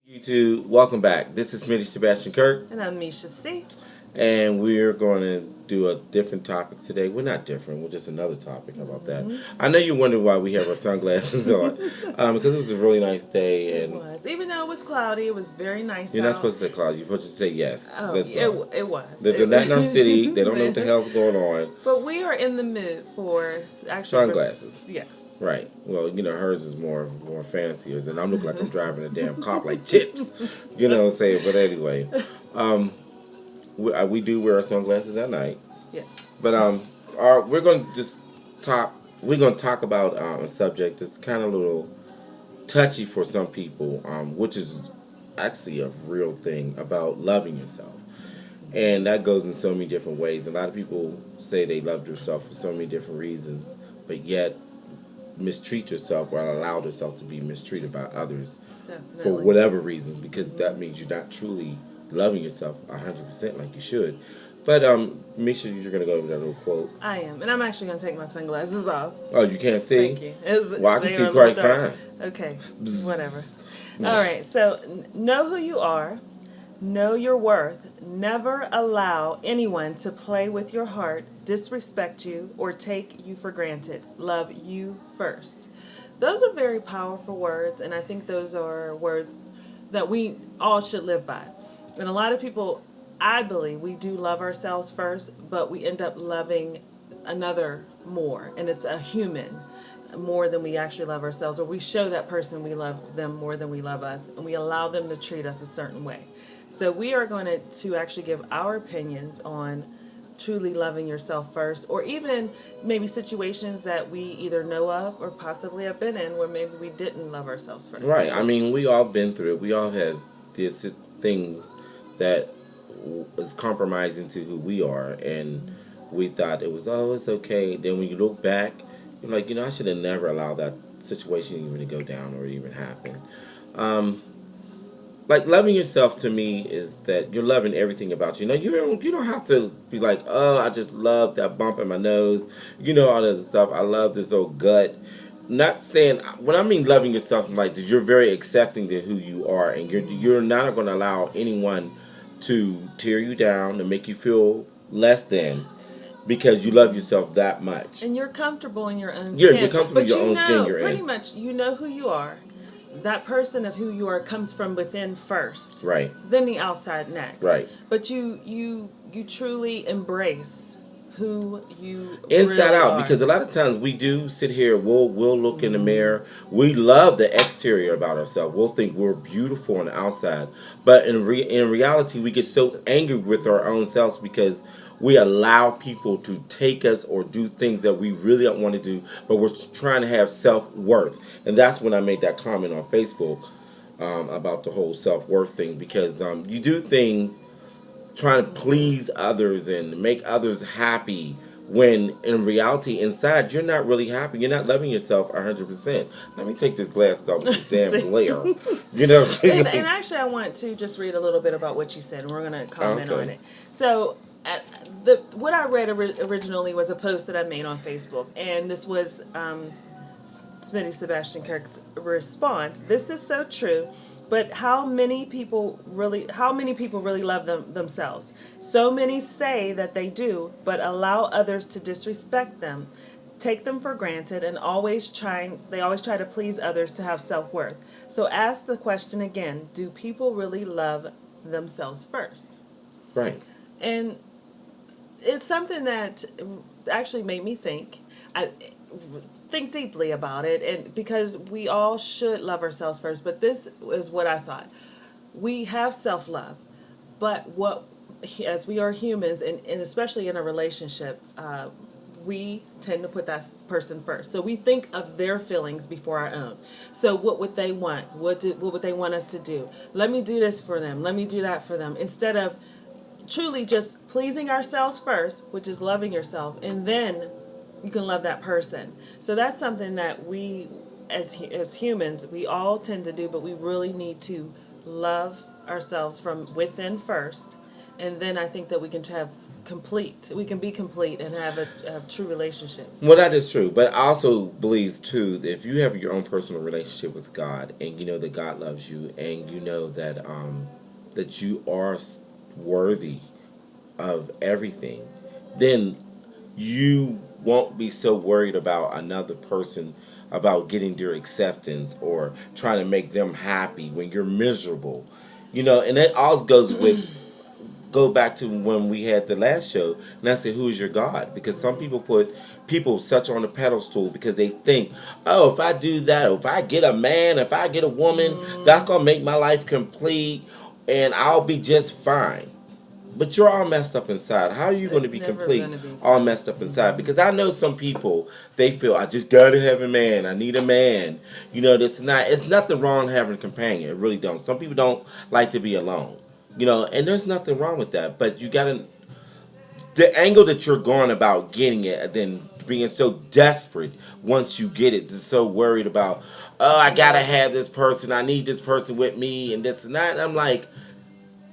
YouTube, welcome back. This is Smitty Sebastian Kirk, And I'm Misha C. and we're going to do a different topic today. We're not different, we're just another topic. How about that? I know you're wondering why we have our sunglasses on, because it was a really nice day, It and was. Even though it was cloudy, it was very nice you're out. not supposed to say clouds, you're supposed to say yes. Oh, That's it was. They're not in our city, they don't know what the hell's going on. But we are in the mood for Sunglasses. Yes. Right. Well, hers is more fancier, and I'm looking like I'm driving a damn cop like chips. You know what I'm saying? But anyway, we do wear our sunglasses at night. Yes. But we're going to just talk. We're going to talk about a subject that's kind of a little touchy for some people, which is actually a real thing about loving yourself, and that goes in so many different ways. A lot of people say they love themselves for so many different reasons, but yet mistreat yourself or allow yourself to be mistreated by others Definitely. for whatever reason, because that means you're not truly loving yourself 100% like you should. But Misha, you're gonna go over that little quote. I am, and I'm actually going to take my sunglasses off. Oh, you can't see? Thank you. Well, I can see quite fine. Okay, whatever. All right, so know who you are, know your worth, never allow anyone to play with your heart, disrespect you, or take you for granted. Love you first. Those are very powerful words, and I think those are words that we all should live by. And a lot of people, I believe, we do love ourselves first, but we end up loving another more, and it's a human more than we actually love ourselves, or we show that person we love them more than we love us, and we allow them to treat us a certain way. So we are going to actually give our opinions on truly loving yourself first, or even maybe situations that we either know of or possibly have been in where maybe we didn't love ourselves first. Right. I mean, we all been through it. We all have these things that is compromising to who we are, and we thought it was, oh, it's okay. Then when you look back, you're like, I should have never allowed that situation even to go down or even happen. Like, loving yourself to me is that you're loving everything about you. You don't have to be like, oh, I just love that bump in my nose, all that stuff. I love this old gut. Not saying, when I mean loving yourself, I'm like that you're very accepting to who you are, and you're not going to allow anyone to tear you down, to make you feel less than, because you love yourself that much. And you're comfortable in your own You're skin. comfortable in your own skin you're in. Pretty much, you know who you are. That person of who you are comes from within first. Right. Then the outside next. Right. But you truly embrace who you inside really out are. Because a lot of times we do sit here, we'll look in the mirror, we love the exterior about ourselves, we'll think we're beautiful on the outside, but in reality we get so angry with our own selves because we allow people to take us or do things that we really don't want to do, but we're trying to have self-worth. And that's when I made that comment on Facebook about the whole self-worth thing, because you do things trying to please others and make others happy, when in reality inside you're not really happy, you're not loving yourself 100%. Let me take this glasses off with this damn glare. And actually I want to just read a little bit about what you said, and we're going to comment on it. So what I read originally was a post that I made on Facebook, and this was Smitty Sebastian Kirk's response. This is so true. But how many people really love themselves? So many say that they do, but allow others to disrespect them, take them for granted, and they always try to please others to have self-worth. So ask the question again, do people really love themselves first? Right. And it's something that actually made me think. Think deeply about it, and because we all should love ourselves first, but this is what I thought. We have self-love, but as we are humans, and especially in a relationship, we tend to put that person first. So we think of their feelings before our own. So what would they want? What would they want us to do? Let me do this for them. Let me do that for them. Instead of truly just pleasing ourselves first, which is loving yourself, and then you can love that person. So that's something that we, as humans, we all tend to do, but we really need to love ourselves from within first, and then I think that we can have complete. We can be complete and have a true relationship. Well, that is true, but I also believe too that if you have your own personal relationship with God, and you know that God loves you, and you know that you are worthy of everything, then you won't be so worried about another person, about getting their acceptance or trying to make them happy when you're miserable. You know, and that also goes with go back to when we had the last show, and I said, "Who's your God?" Because some people put people such on a pedestal because they think, "Oh, if I do that, if I get a man, if I get a woman, that's gonna make my life complete, and I'll be just fine." But you're all messed up inside. How are you going to be Never complete, gonna be all fine. messed up inside? Because I know some people, they feel, I just gotta have a man. I need a man. You know, this not. It's nothing wrong having a companion. It really don't. Some people don't like to be alone. You know, and there's nothing wrong with that. But you gotta the angle that you're going about getting it, and then being so desperate once you get it, just so worried about, oh, I gotta have this person. I need this person with me, and this and that. And I'm like,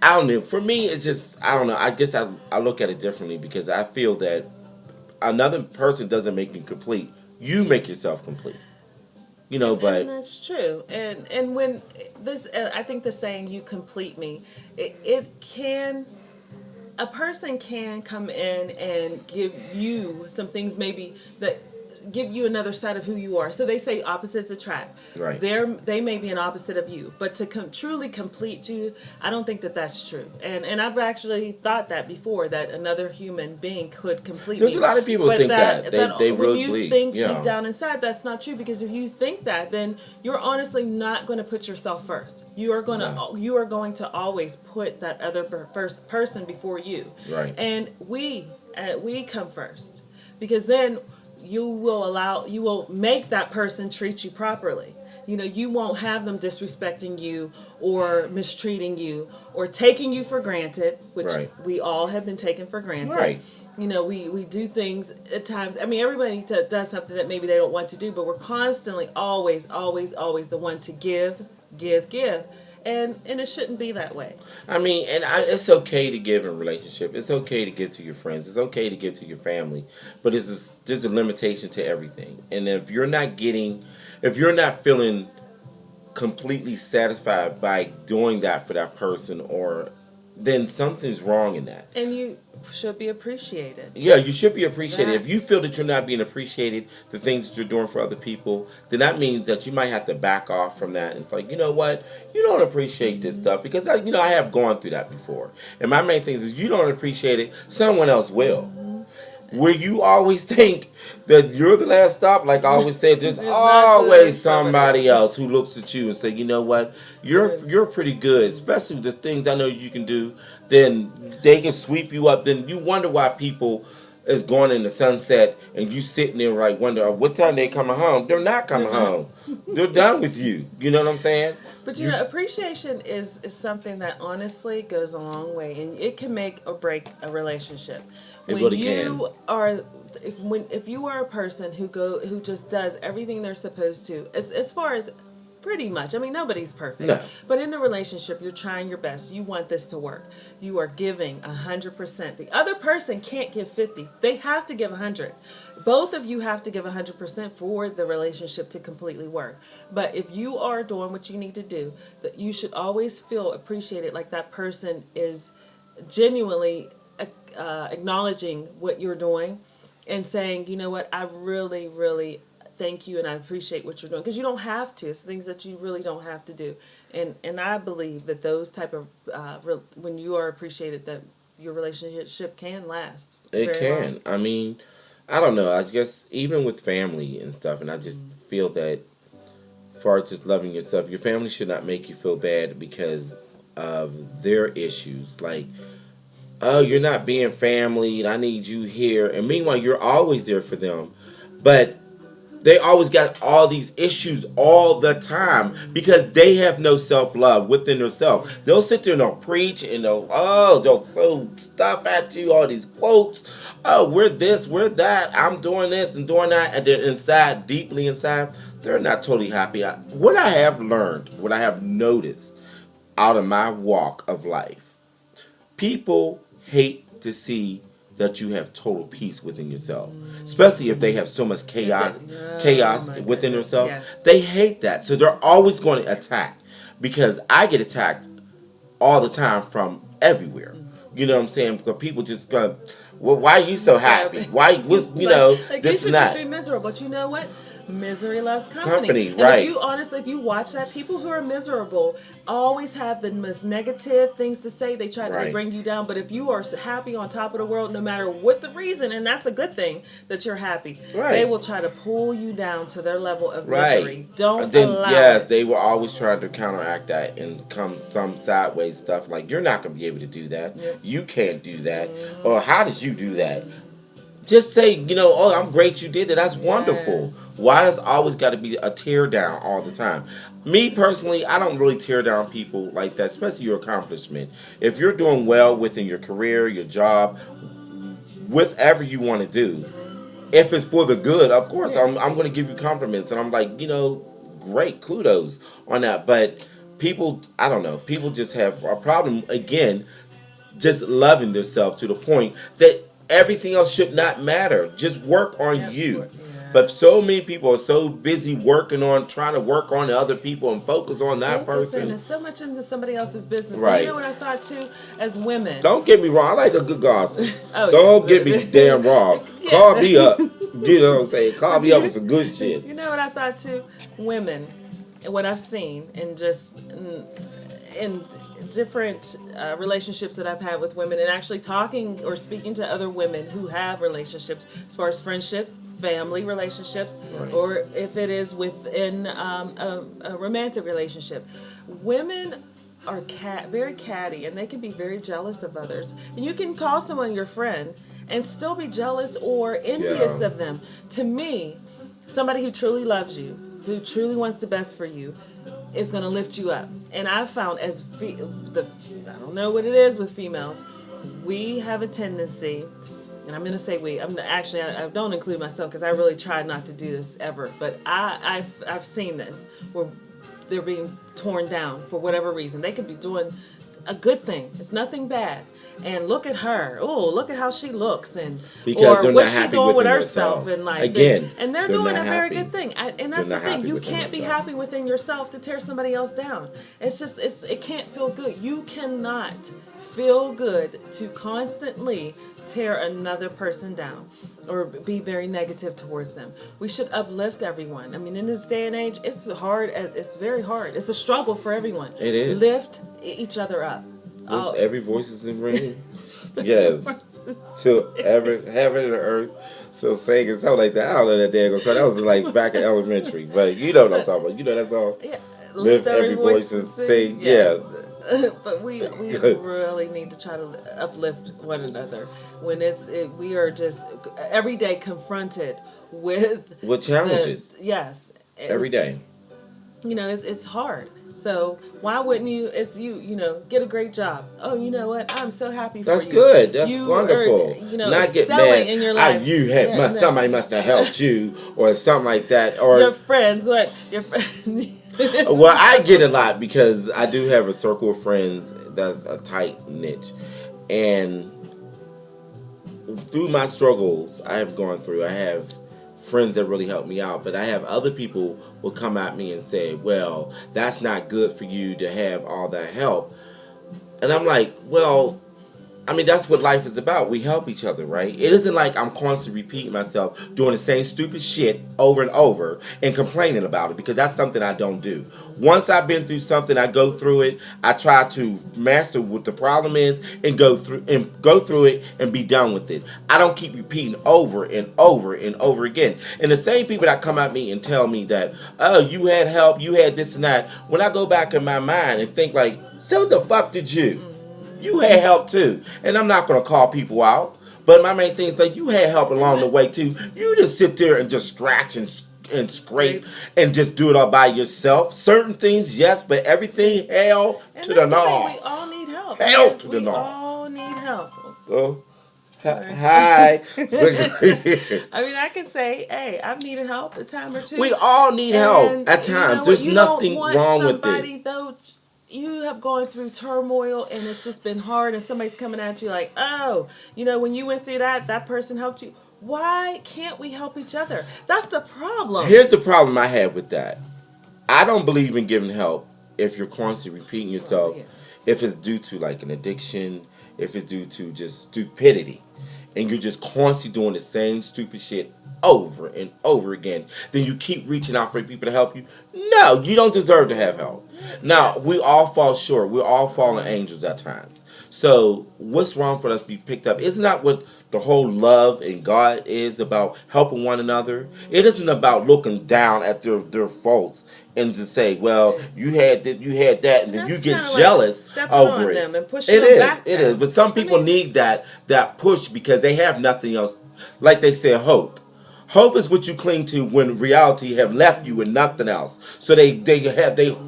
I don't know. For me, it's just I don't know. I guess I look at it differently because I feel that another person doesn't make you complete. You make yourself complete. You know, And but that's true. And when this, I think the saying "you complete me," it can, a person can come in and give you some things maybe that give you another side of who you are. So they say opposites attract. Right. They may be an opposite of you, but to truly complete you, I don't think that that's true. And I've actually thought that before, that another human being could complete there's me. a lot of people who But think that they when really you believe. think You deep know, down inside, that's not true, because if you think that, then you're honestly not going to put yourself first. No. You are going to always put that other first person before you. Right. And we come first, because then you will make that person treat you properly. You know, you won't have them disrespecting you or mistreating you or taking you for granted, which Right. we all have been taken for granted. Right. You know, we do things at times. I mean, everybody does something that maybe they don't want to do, but we're constantly, always, always, always the one to give, give, give. And it shouldn't be that way. I mean, it's okay to give in a relationship. It's okay to give to your friends. It's okay to give to your family. But there's a limitation to everything. And if you're not feeling completely satisfied by doing that for that person, or then something's wrong in that. And you should be appreciated. Yeah, you should be appreciated. If you That. feel that you're not being appreciated, the things that you're doing for other people, then that means that you might have to back off from that. And it's like, you know what? You don't appreciate this stuff because I have gone through that before. And my main thing is, you don't appreciate it, someone else will. Where you always think that you're the last stop, like I always say, there's It's not good, always it's somebody somebody else. else who looks at you and say, you know what, you're pretty good, especially the things I know you can do. Then they can sweep you up. Then you wonder why people is going in the sunset, and you sitting there like wonder what time they coming home. They're not coming home. They're done with you. You know what I'm saying? But you know, appreciation is something that honestly goes a long way, and it can make or break a relationship. It When really you can. are, if you are a person who just does everything they're supposed to, as far as pretty much, I mean, nobody's perfect, No. but in the relationship, you're trying your best. You want this to work. You are giving 100%. The other person can't give 50. They have to give 100. Both of you have to give 100% for the relationship to completely work. But if you are doing what you need to do, that you should always feel appreciated, like that person is genuinely acknowledging what you're doing and saying, you know what, I really, really thank you and I appreciate what you're doing. Because you don't have to. It's things that you really don't have to do. And I believe that those type of, when you are appreciated, that your relationship can last It very can. long. I mean, I don't know. I guess even with family and stuff, and I just feel that, far as just loving yourself, your family should not make you feel bad because of their issues. Like, oh, you're not being family, and I need you here. And meanwhile, you're always there for them. But they always got all these issues all the time because they have no self love within themselves. They'll sit there and they'll preach and they'll throw stuff at you, all these quotes. Oh, we're this, we're that. I'm doing this and doing that, and then inside, deeply inside, they're not totally happy. What I have learned, what I have noticed out of my walk of life, people hate to see that you have total peace within yourself. Especially if they have so much chaos my within goodness, themselves. yes. They hate that. So they're always going to attack. Because I get attacked all the time from everywhere. You know what I'm saying? Because people just go, well, why are you so happy? Why, you know, like this you and should just that. be miserable. But you know what? Misery loves company. And Right. if you watch that, people who are miserable always have the most negative things to say. They try to Right. bring you down. But if you are happy on top of the world, no matter what the reason, and that's a good thing that you're happy, Right. they will try to pull you down to their level of Right. misery. Don't Then, allow yes, it. they will always try to counteract that and come some sideways stuff like, you're not going to be able to do that. Yep. You can't do that. Or how did you do that? Just say, you know, oh, I'm great you did it. That's wonderful. Yes. Why does always got to be a tear down all the time? Me personally, I don't really tear down people like that, especially your accomplishment. If you're doing well within your career, your job, whatever you want to do, if it's for the good, of course, I'm going to give you compliments. And I'm like, you know, great, kudos on that. But people, I don't know, people just have a problem, again, just loving themselves to the point that everything else should not matter. Just work on Yep. you. Yes. But so many people are so busy trying to work on the other people and focus on that Focusing person. is so much into somebody else's business. Right. And you know what I thought too, as women. Don't get me wrong. I like a good gossip. Oh, Don't yeah. get me damn wrong. Yeah. Call me up. You know what I'm saying? Call me up with some good shit. You know what I thought too? Women, and what I've seen, and just in different relationships that I've had with women, and actually talking or speaking to other women who have relationships, as far as friendships, family relationships, Right. or if it is within a romantic relationship. Women are very catty, and they can be very jealous of others. And you can call someone your friend and still be jealous or envious Yeah. of them. To me, somebody who truly loves you, who truly wants the best for you, is going to lift you up. And I've found I don't know what it is with females, we have a tendency, and I'm going to say I don't include myself because I really try not to do this ever, but I've seen this where they're being torn down for whatever reason. They could be doing a good thing. It's nothing bad. And look at her. Oh, look at how she looks, and Because or they're what's not she happy doing with within herself themselves. in life. Again, and they're they're doing not a very happy. good thing. And They're that's the not thing. happy You within can't be themselves. happy within yourself to tear somebody else down. It can't feel good. You cannot feel good to constantly tear another person down or be very negative towards them. We should uplift everyone. I mean, in this day and age, it's hard. It's very hard. It's a struggle for everyone. It is. Lift each other up. Every voice is in ring. Yes. Till heaven and earth. So saying and something like that. I don't know that damn song. That was like back in elementary. But you know what I'm talking about. You know that song? Yeah, Lift every voice and sing. Yes. But we really need to try to uplift one another when we are just every day confronted with challenges. Yes. Every day. You know, it's hard. So why wouldn't you? It's you know, get a great job. Oh, you know what? I'm so happy for you. That's good. That's you wonderful. Are, you know, not get excelling mad. in your life. Somebody must have helped you, or something like that, or your friends. What your friends? Well, I get a lot because I do have a circle of friends that's a tight niche, and through my struggles I have gone through, I have friends that really help me out, but I have other people will come at me and say, well, that's not good for you to have all that help. And I'm like, well, I mean, that's what life is about. We help each other, right? It isn't like I'm constantly repeating myself, doing the same stupid shit over and over and complaining about it, because that's something I don't do. Once I've been through something, I go through it. I try to master what the problem is and go through it and be done with it. I don't keep repeating over and over and over again. And the same people that come at me and tell me that, oh, you had help, you had this and that, when I go back in my mind and think like, so what the fuck did you? You had help too. And I'm not going to call people out. But my main thing is that you had help along the way too. You just sit there and just scratch and scrape and just do it all by yourself. Certain things, yes, but everything, hell to the no. We all need help. Hell to the no. We all need help. Oh, hi. I mean, I can say, hey, I've needed help a time or two. We all need help at you know times. what? There's You nothing don't want wrong with somebody, it. Though, you have gone through turmoil and it's just been hard, and somebody's coming at you like, oh, when you went through that person helped you. Why can't we help each other? That's the problem. Here's the problem I have with that. I don't believe in giving help if you're constantly repeating yourself, yes. if it's due to like an addiction, if it's due to just stupidity, and you're just constantly doing the same stupid shit over and over again, then you keep reaching out for people to help you. No, you don't deserve to have help. Now, Yes. we all fall short. We're all fallen angels at times. So, what's wrong for us to be picked up? Isn't that what the whole love and God is about, helping one another? It isn't about looking down at their faults and to say, well, you had that, and then you That's get kinda like jealous stepping over on it. them and pushing It them is, back it then. is. But some people need that push because they have nothing else. Like they say, hope. Hope is what you cling to when reality have left you with nothing else. So they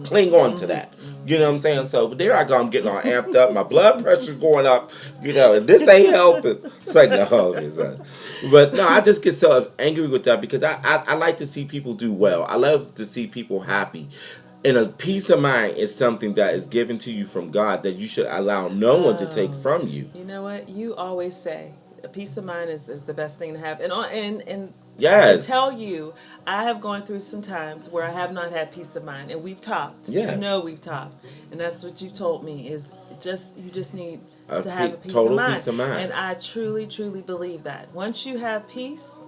cling on to that. You know what I'm saying? So there I go. I'm getting all amped up. My blood pressure's going up. And this ain't helping. It's like no, it's not. But no, I just get so angry with that because I like to see people do well. I love to see people happy. And a peace of mind is something that is given to you from God that you should allow no one to take from you. You know what? You always say a peace of mind is the best thing to have. And Yes. I tell you, I have gone through some times where I have not had peace of mind, and we've talked. Yes. We've talked, and that's what you told me is you just need to have a peace total of mind. peace of mind. And I truly, truly believe that once you have peace,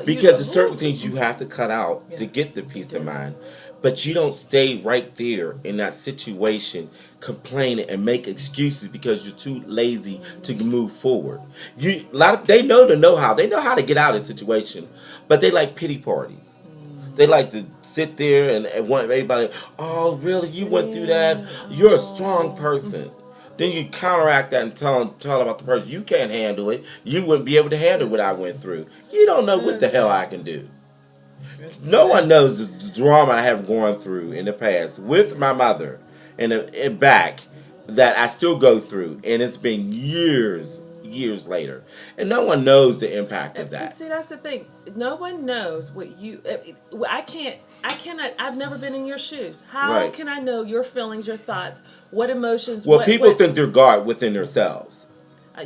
Because there's certain things you have to cut out to Yes. get the peace of mind. But you don't stay right there in that situation complaining and make excuses because you're too lazy to move forward. They know how. They know how to get out of the situation, but they like pity parties. They like to sit there and want everybody, oh, really? You went through that? You're a strong person. Then you counteract that and tell about the person, you can't handle it. You wouldn't be able to handle what I went through. You don't know what the hell I can do. No one knows the drama I have gone through in the past with my mother and back that I still go through, and it's been years later, and no one knows the impact of But that. see, that's the thing. No one knows what you. I cannot. I've never been in your shoes. How Right. can I know your feelings, your thoughts, what emotions? Well, what, people what, think they're God within themselves.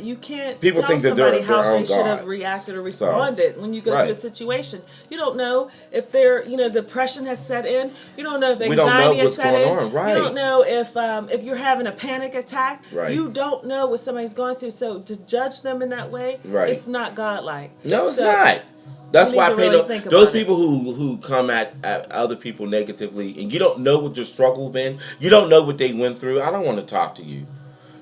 You can't People tell think that they're somebody how their own they should have God. reacted or responded when you go right. through a situation. You don't know if depression has set in. You don't know if We don't know anxiety has what's set going in. on, right. You don't know if you're having a panic attack. Right. You don't know what somebody's going through. So to judge them in that way, Right. it's not godlike. No, it's So, not. That's you why need to really think those about it. people who come at other people negatively, and you don't know what their struggle been, you don't know what they went through. I don't want to talk to you.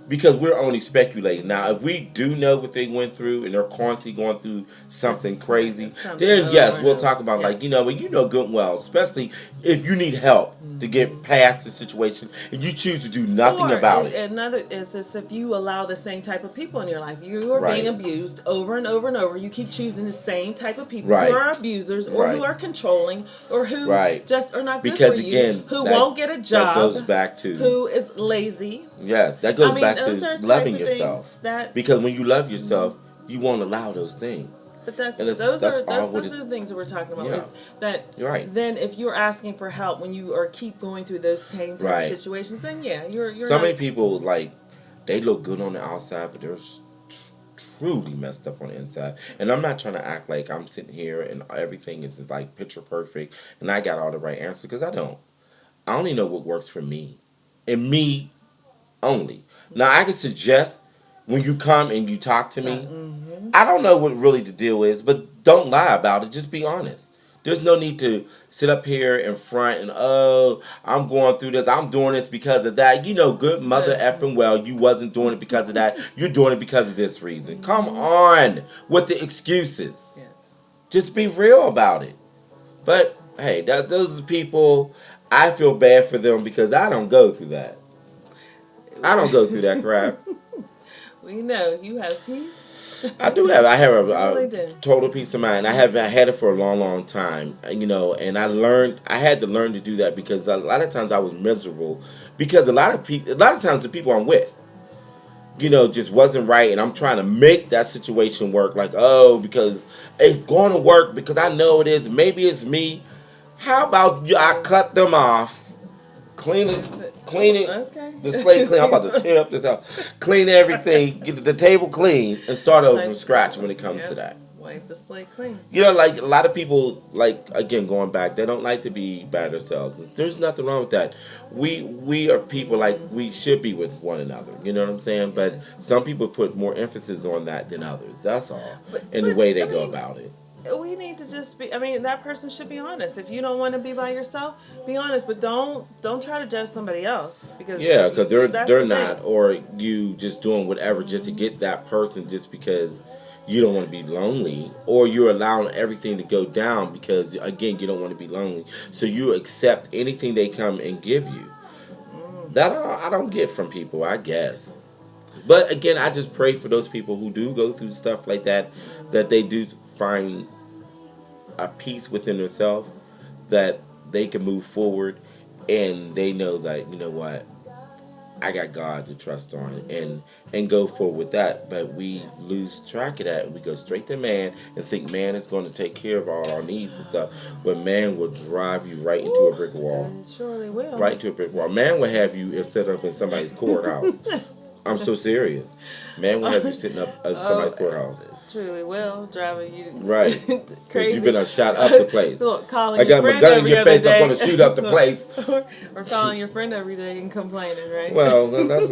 Because we're only speculating. Now, if we do know what they went through and they're constantly going through something crazy, something then yes, over we'll and talk over. about Yes. but you know good and well, especially if you need help to get past the situation and you choose to do nothing Or about it. another is if you allow the same type of people in your life. You are Right. being abused over and over and over. You keep choosing the same type of people Right. who are abusers or Right. who are controlling or who Right. just are not good Because for you. again, Who that- won't get a job. That goes back to who is lazy. yes, that goes I mean, back those are to type loving of yourself. things that. Because when you love yourself, you won't allow those things. But that's and those that's are all what those are the things that we're talking about. Yeah. It's that You're right. then if you're asking for help when you are keep going through those same type Right. of situations, then yeah, you're So not, many people they look good on the outside, but they're truly messed up on the inside. And I'm not trying to act like I'm sitting here and everything is like picture perfect and I got all the right answers because I don't. I only know what works for me, and me only. Now I can suggest when you come and you talk to me. I don't know what really the deal is, but don't lie about it. Just be honest. There's no need to sit up here in front and I'm going through this. I'm doing this because of that. You know, good mother effing well, you wasn't doing it because of that. You're doing it because of this reason. Come on with the excuses. yes. Just be real about it. But hey, those are people. I feel bad for them because I don't go through that. I don't go through that crap. We know you have peace. I do have. I have Really a do. total peace of mind. I had it for a long, long time. And I learned. I had to learn to do that because a lot of times I was miserable because a lot of times the people I'm with, just wasn't right, and I'm trying to make that situation work. Like, because it's going to work because I know it is. Maybe it's me. How about I cut them off Clean it. Clean it. Okay. The slate clean. I'm about to tear up this house. Clean everything. Get the table clean and start over from scratch when it comes to that. Wipe the slate clean. You know, like a lot of people, like again going back, they don't like to be by themselves. There's nothing wrong with that. We are people like we should be with one another. You know what I'm saying? But some people put more emphasis on that than others. That's all. In the way they go about it. We need to just be. I mean, that person should be honest. If you don't want to be by yourself, be honest. But don't try to judge somebody else because because they're the not, thing. or you just doing whatever just to get that person just because you don't want to be lonely, or you're allowing everything to go down because again you don't want to be lonely, so you accept anything they come and give you. That I don't get from people, I guess. But again, I just pray for those people who do go through stuff like that they do find a peace within themselves, that they can move forward and they know that, you know what, I got God to trust on and go forward with that. But we lose track of that and we go straight to man and think man is going to take care of all our needs and stuff. But man will drive you right into a brick wall. It surely will. Right into a brick wall. Man will have you set up in somebody's courthouse. I'm so serious. Man will have you sitting up at somebody's courthouse. Truly will, driving you Right. crazy. You've been shot up the place. So, calling I your got my friend gun in every your other face. day. I'm going to shoot up the place. or calling your friend every day and complaining, right? Well, that's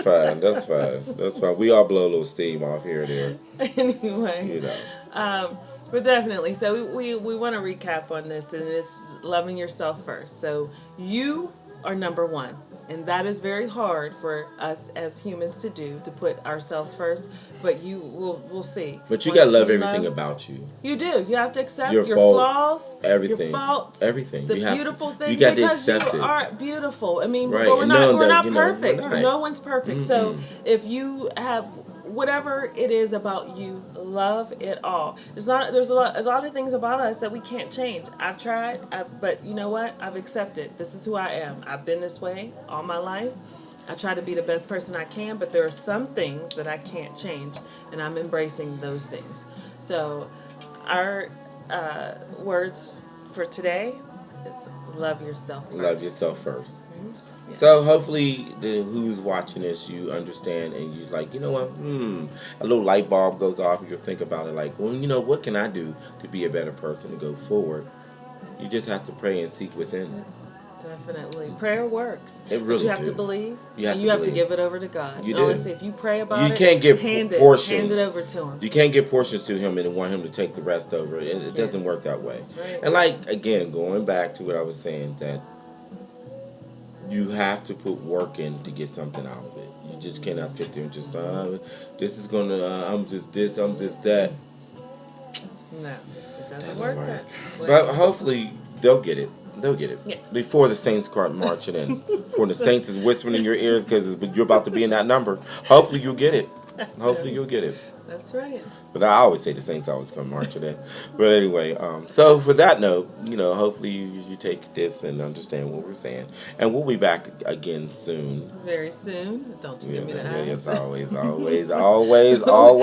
fine. That's fine. That's fine. We all blow a little steam off here and there. Anyway. You know. But definitely, so we want to recap on this, and it's loving yourself first. So you are number one, and that is very hard for us as humans to do, to put ourselves first. But we'll see. But you Once gotta love everything about you. You do. You have to accept Your your faults, flaws, everything, your faults, everything. the You have- beautiful things. you got to because accept you it. are beautiful. I mean, Right, but we're and not knowing that, not you know, we're perfect. not. No one's perfect. So if you have whatever it is about you, love it all. There's a lot of things about us that we can't change. I've tried, but you know what? I've accepted. This is who I am. I've been this way all my life. I try to be the best person I can, but there are some things that I can't change, and I'm embracing those things. So our words for today is love yourself first. Love yourself first. Yes. So hopefully, who's watching this, you understand, and you like, you know what? A little light bulb goes off, and you think about it, like, well, you know, what can I do to be a better person to go forward? You just have to pray and seek within. Definitely. Prayer works. It really But you have do. to believe. You have and to you have believe. to give it over to God. You do. Honestly, if you pray about You it, can't give hand portion. it over to him. You can't give portions to him and want him to take the rest over. It doesn't work that way. That's right. And like, again, going back to what I was saying, that you have to put work in to get something out of it. You just cannot sit there and just, this is going to, I'm just this, I'm just that. No, it doesn't Doesn't work work. that way. But hopefully they'll get it. They'll get it. Yes. Before the Saints start marching in. Before the Saints is whispering in your ears because you're about to be in that number. Hopefully you'll get it. Hopefully you'll get it. That's right. But I always say the Saints always come marching in. But anyway, so for that note, you know, hopefully you take this and understand what we're saying. And we'll be back again soon. Very soon. Don't you give me the Yes, eyes. always. We Always.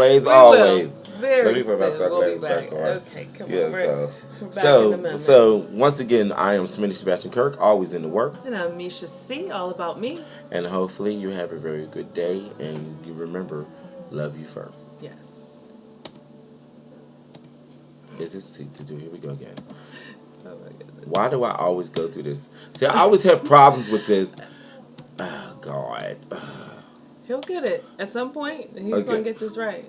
will. Very Let me put my soon. We'll be sunglasses back. back on. Okay, come Yeah, on. We're back in the so moment. so once again, I am Smitty Sebastian Kirk, always in the works. And I'm Misha C. All about me. And hopefully you have a very good day, and you remember, love you first. Yes. Is it see to do? Here we go again. Oh my goodness. Why do I always go through this? See, I always have problems with this. Oh, God. He'll get it. At some point, he's Okay. going to get this right.